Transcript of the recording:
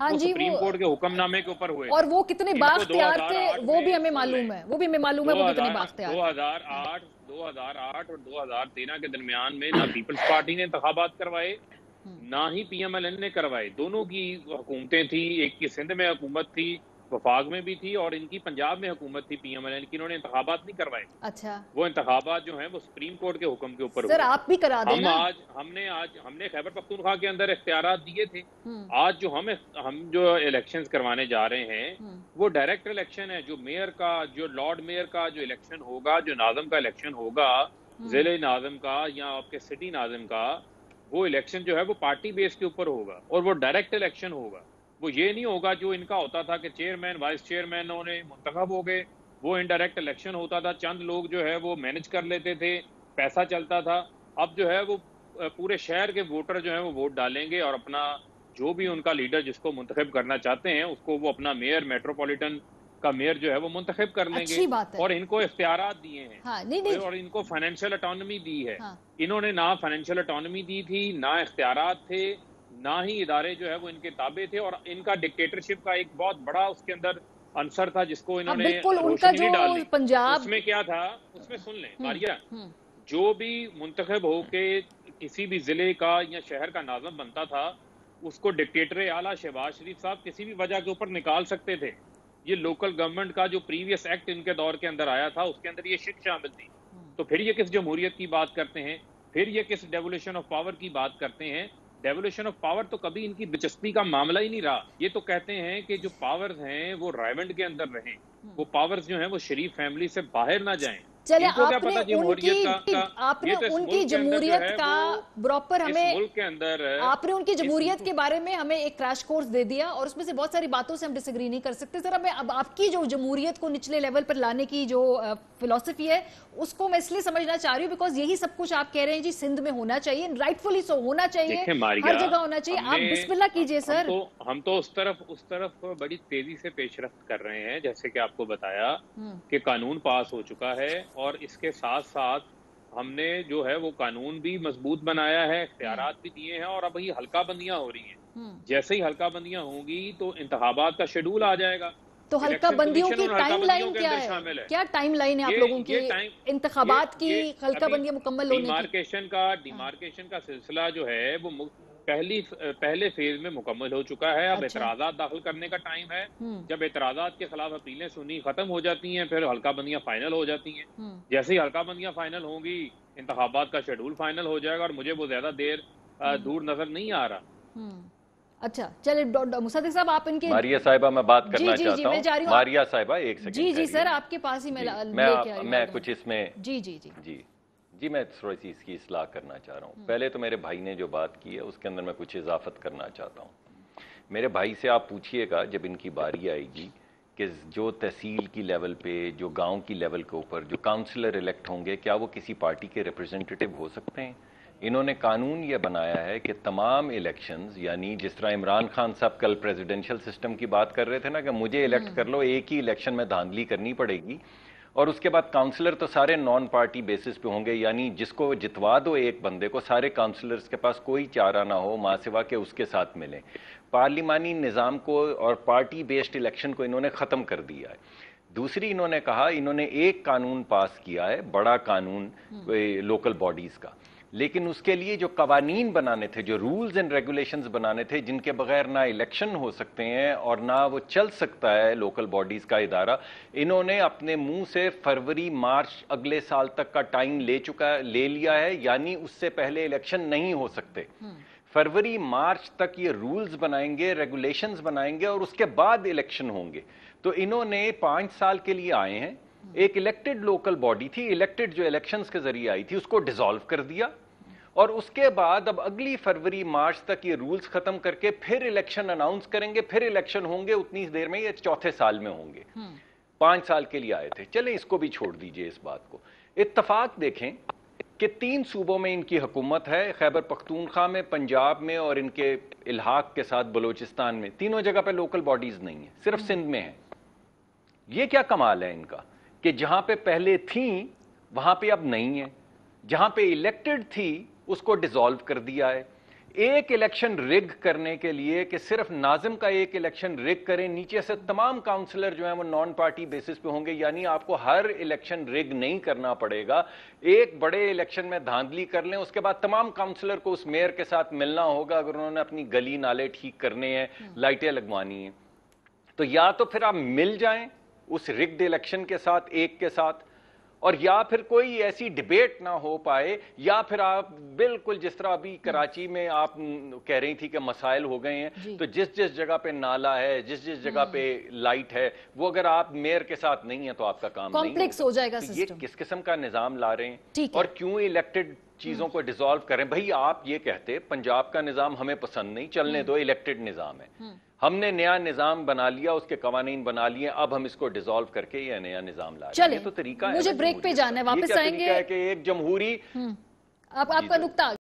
وہ جی، supreme court کے حکم نامے کے اوپر ہوئے، اور وہ کتنے بااختیار تھے وہ بھی ہمیں معلوم ہے، وہ کتنے بااختیار 2008 اور 2013 کے درمیان میں نہ پیپلز پارٹی نے انتخابات کروائے نہ ہی پی ایم ایل این نے کروائے، دونوں کی حکومتیں تھیں، ایک کی سندھ میں حکومت تھی، وفاق میں بھی تھی، اور ان کی پنجاب میں حکومت تھی پی ایم ایل این کی، انہوں نے انتخابات نہیں کروائے۔ اچھا، وہ انتخابات جو ہیں وہ سپریم کورٹ کے حکم کے اوپر سر ہوئے۔ آپ بھی کرا دیں نا۔ ہم نے خیبر پختونخوا کے اندر اختیارات دیے تھے، آج جو ہم جو الیکشنز کروانے جا رہے ہیں وہ ڈائریکٹ الیکشن ہے، جو میئر کا، جو لارڈ میئر کا جو الیکشن ہوگا، جو ناظم کا الیکشن ہوگا، ضلع ناظم کا یا آپ کے سٹی ناظم کا، وہ الیکشن جو ہے وہ پارٹی بیس کے اوپر ہوگا اور وہ ڈائریکٹ الیکشن ہوگا۔ وہ یہ نہیں ہوگا جو ان کا ہوتا تھا کہ چیئرمین وائس چیئرمین نے منتخب ہو گئے، وہ انڈائریکٹ الیکشن ہوتا تھا، چند لوگ جو ہے وہ مینج کر لیتے تھے، پیسہ چلتا تھا۔ اب جو ہے وہ پورے شہر کے ووٹر جو ہیں وہ ووٹ ڈالیں گے اور اپنا جو بھی ان کا لیڈر جس کو منتخب کرنا چاہتے ہیں اس کو وہ اپنا میئر، میٹروپولیٹن کا میئر جو ہے وہ منتخب کر لیں گے، اور ان کو اختیارات دیے ہیں اور ان کو فائنینشیل اٹانومی دی ہے۔ انہوں نے نہ فائنینشیل اٹانومی دی تھی، نہ اختیارات تھے، نہ ہی ادارے جو ہے وہ ان کے تابع تھے، اور ان کا ڈکٹیٹرشپ کا ایک بہت بڑا اس کے اندر عنصر تھا جس کو انہوں نے روشنی نہیں ڈالی۔ اس میں کیا تھا، اس میں سن لیں ماریہ، جو بھی منتخب ہو کے کسی بھی ضلع کا یا شہر کا ناظم بنتا تھا اس کو ڈکٹیٹر اعلیٰ شہباز شریف صاحب کسی بھی وجہ کے اوپر نکال سکتے تھے۔ یہ لوکل گورنمنٹ کا جو پریویس ایکٹ ان کے دور کے اندر آیا تھا اس کے اندر یہ شک شامل تھی، تو پھر یہ کس جمہوریت کی بات کرتے ہیں، پھر یہ کس ڈیولیوشن آف پاور کی بات کرتے ہیں؟ ڈیولیوشن آف پاور تو کبھی ان کی دلچسپی کا معاملہ ہی نہیں رہا۔ یہ تو کہتے ہیں کہ جو پاورز ہیں وہ رائمنڈ کے اندر رہیں، وہ پاورز جو ہیں وہ شریف فیملی سے باہر نہ جائیں۔ چلے آپ نے ان کی جمہوریت کا پراپر ہمیں، آپ نے ان کی جمہوریت کے بارے میں ہمیں ایک کریش کورس دے دیا، اور اس میں سے بہت ساری باتوں سے ہم ڈس ایگری نہیں کر سکتے۔ ذرا میں اب آپ کی جو جمہوریت کو نچلے لیول پر لانے کی جو فلسفی ہے اس کو میں اس لیے سمجھنا چاہ رہی ہوں بیکاز یہی سب کچھ آپ کہہ رہے ہیں جی سندھ میں ہونا چاہیے، رائٹفلی سو ہونا چاہیے، ہر جگہ ہونا چاہیے۔ آپ بسم اللہ کیجئے سر۔ ہم تو اس طرف بڑی تیزی سے پیش رفت کر رہے ہیں، جیسے کہ آپ کو بتایا کہ قانون پاس ہو چکا ہے، اور اس کے ساتھ ساتھ ہم نے جو ہے وہ قانون بھی مضبوط بنایا ہے، اختیارات بھی دیے ہیں، اور اب یہ حلقہ بندیاں ہو رہی ہیں۔ جیسے ہی حلقہ بندیاں ہوں گی تو انتخابات کا شیڈول آ جائے گا۔ تو حلقہ بندیوں کی ٹائم لائن کیا ہے؟ کیا ٹائم لائن ہے آپ لوگوں کی انتخابات کی حلقہ بندیاں مکمل ہونے کی؟ ڈیمارکیشن کا سلسلہ جو ہے وہ پہلے فیز میں مکمل ہو چکا ہے۔ اب اعتراضات داخل کرنے کا ٹائم ہے، جب اعتراضات کے خلاف اپیلیں سنی ختم ہو جاتی ہیں پھر حلقہ بندیاں فائنل ہو جاتی ہیں۔ جیسے ہی حلقہ بندیاں فائنل ہوں گی انتخابات کا شیڈول فائنل ہو جائے گا، اور مجھے وہ زیادہ دور نظر نہیں آ رہا۔ اچھا چلے مصدق صاحب آپ ان کے ماریہ صاحبہ میں بات کرنا چاہتا ہوں۔ ماریہ صاحبہ ایک سیکنڈ۔ جی سر آپ کے پاس ہی میں کچھ اس میں جی میں تھوڑی سی اس کی اصلاح کرنا چاہ رہا ہوں۔ پہلے تو میرے بھائی نے جو بات کی ہے اس کے اندر میں کچھ اضافت کرنا چاہتا ہوں۔ میرے بھائی سے آپ پوچھئے گا جب ان کی باری آئے گی کہ جو تحصیل کی لیول پہ، جو گاؤں کی لیول کے اوپر جو کاؤنسلر الیکٹ ہوں گے کیا وہ کسی پارٹی کے ریپرزنٹیٹیو ہو سکتے ہیں؟ انہوں نے قانون یہ بنایا ہے کہ تمام الیکشنز، یعنی جس طرح عمران خان صاحب کل پریزیڈنشل سسٹم کی بات کر رہے تھے نا کہ مجھے الیکٹ کر لو، ایک ہی الیکشن میں دھاندلی کرنی پڑے گی، اور اس کے بعد کاؤنسلر تو سارے نان پارٹی بیسس پہ ہوں گے، یعنی جس کو جتوا دو ایک بندے کو سارے کاؤنسلرز کے پاس کوئی چارہ نہ ہو ماں سوا کہ اس کے ساتھ ملیں۔ پارلیمانی نظام کو اور پارٹی بیسڈ الیکشن کو انہوں نے ختم کر دیا ہے۔ دوسری انہوں نے کہا انہوں نے ایک قانون پاس کیا ہے، بڑا قانون لوکل باڈیز کا، لیکن اس کے لیے جو قوانین بنانے تھے، جو رولز اینڈ ریگولیشنز بنانے تھے جن کے بغیر نہ الیکشن ہو سکتے ہیں اور نہ وہ چل سکتا ہے لوکل باڈیز کا ادارہ، انہوں نے اپنے منہ سے فروری مارچ اگلے سال تک کا ٹائم لے لیا ہے، یعنی اس سے پہلے الیکشن نہیں ہو سکتے۔ فروری مارچ تک یہ رولز بنائیں گے، ریگولیشنز بنائیں گے، اور اس کے بعد الیکشن ہوں گے۔ تو انہوں نے 5 سال کے لیے آئے ہیں، ایک الیکٹڈ لوکل باڈی تھی، الیکٹڈ جو الیکشنز کے ذریعے آئی تھی اس کو ڈیزالو کر دیا، اور اس کے بعد اب اگلی فروری مارچ تک یہ رولز ختم کر کے پھر الیکشن اناؤنس کریں گے، پھر الیکشن ہوں گے، اتنی دیر میں یہ 4تھے سال میں ہوں گے۔ 5 سال کے لیے آئے تھے، چلیں اس کو بھی چھوڑ دیجئے اس بات کو۔ اتفاق دیکھیں کہ 3 صوبوں میں ان کی حکومت ہے، خیبر پختونخوا میں، پنجاب میں، اور ان کے الحاق کے ساتھ بلوچستان میں۔ تینوں جگہ پہ لوکل باڈیز نہیں ہیں، صرف سندھ میں ہیں۔ یہ کیا کمال ہے ان کا کہ جہاں پہ پہلے تھیں وہاں پہ اب نہیں ہیں، جہاں پہ الیکٹڈ تھی اس کو ڈیزالو کر دیا ہے. ایک الیکشن رگ کرنے کے لیے کہ صرف ناظم کا ایک الیکشن رگ کریں, نیچے سے تمام کاؤنسلر جو ہیں وہ نان پارٹی بیسس پہ ہوں گے, یعنی آپ کو ہر الیکشن رگ نہیں کرنا پڑے گا. ایک بڑے الیکشن میں دھاندلی کر لیں, اس کے بعد تمام کاؤنسلر کو اس میئر کے ساتھ ملنا ہوگا اگر انہوں نے اپنی گلی نالے ٹھیک کرنے ہیں, لائٹیں لگوانی ہیں. تو یا تو پھر آپ مل جائیں اس رگڈ الیکشن کے ساتھ ایک کے ساتھ, اور یا پھر کوئی ایسی ڈیبیٹ نہ ہو پائے, یا پھر آپ بالکل جس طرح ابھی کراچی میں آپ کہہ رہی تھی کہ مسائل ہو گئے ہیں, تو جس جگہ پہ نالا ہے, جس جگہ پہ لائٹ ہے, وہ اگر آپ میئر کے ساتھ نہیں ہیں تو آپ کا کام نہیں کمپلیکس ہو جائے گا. یہ کس قسم کا نظام لا رہے ہیں, اور کیوں الیکٹڈ چیزوں کو ڈیزالو کریں؟ بھائی آپ یہ کہتے پنجاب کا نظام ہمیں پسند نہیں, چلنے دو, الیکٹڈ نظام ہے, ہم نے نیا نظام بنا لیا, اس کے قوانین بنا لیے, اب ہم اس کو ڈیزالو کر کے یہ نیا نظام لا رہے ہیں. یہ تو طریقہ ہے. مجھے بریک پہ جانا ہے, واپس آئیں گے. کہ ایک جمہوری آپ کا نقطہ